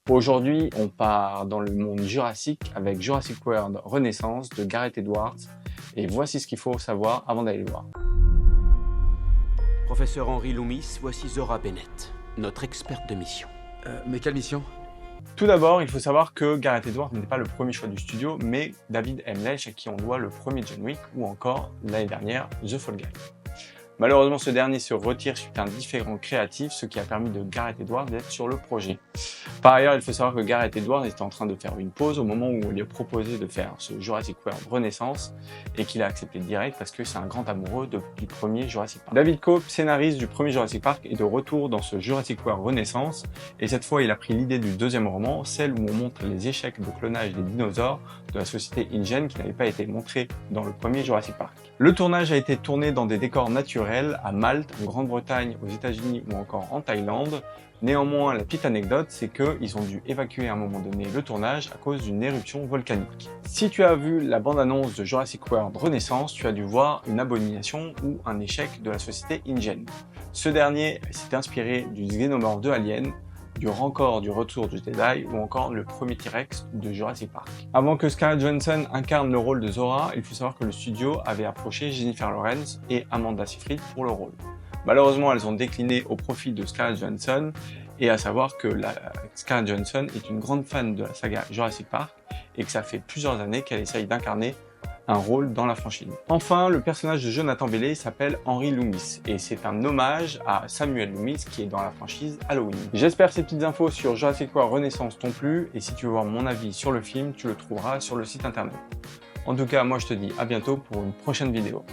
Aujourd'hui, on part dans le monde jurassique avec Jurassic World Renaissance de Gareth Edwards. Et voici ce qu'il faut savoir avant d'aller le voir. Professeur Henry Loomis, voici Zora Bennett, notre experte de mission. Mais quelle mission? Tout d'abord, il faut savoir que Gareth Edwards n'était pas le premier choix du studio, mais David M. Leitch, à qui on doit le premier John Wick ou encore, l'année dernière, The Fall Guy. Malheureusement, ce dernier se retire suite à un différend créatif, ce qui a permis de Gareth Edwards d'être sur le projet. Par ailleurs, il faut savoir que Gareth Edwards était en train de faire une pause au moment où on lui a proposé de faire ce Jurassic World Renaissance et qu'il a accepté direct parce que c'est un grand amoureux du premier Jurassic Park. David Koepp, scénariste du premier Jurassic Park, est de retour dans ce Jurassic World Renaissance et cette fois il a pris l'idée du deuxième roman, celle où on montre les échecs de clonage des dinosaures de la société InGen qui n'avait pas été montré dans le premier Jurassic Park. Le tournage a été tourné dans des décors naturels à Malte, en Grande-Bretagne, aux États-Unis ou encore en Thaïlande. Néanmoins, la petite anecdote, c'est qu'ils ont dû évacuer à un moment donné le tournage à cause d'une éruption volcanique. Si tu as vu la bande-annonce de Jurassic World Renaissance, tu as dû voir une abomination ou un échec de la société InGen. Ce dernier s'est inspiré du Xenomorph de Alien, du Rancor du Retour du Jedi ou encore le premier T-Rex de Jurassic Park. Avant que Scarlett Johansson incarne le rôle de Zora, il faut savoir que le studio avait approché Jennifer Lawrence et Amanda Seyfried pour le rôle. Malheureusement, elles ont décliné au profit de Scarlett Johansson, et à savoir que Scarlett Johansson est une grande fan de la saga Jurassic Park et que ça fait plusieurs années qu'elle essaye d'incarner un rôle dans la franchise. Enfin, le personnage de Jonathan Bailey s'appelle Henry Loomis et c'est un hommage à Samuel Loomis qui est dans la franchise Halloween. J'espère que ces petites infos sur Jurassic World Renaissance t'ont plu et si tu veux voir mon avis sur le film, tu le trouveras sur le site internet. En tout cas, moi je te dis à bientôt pour une prochaine vidéo.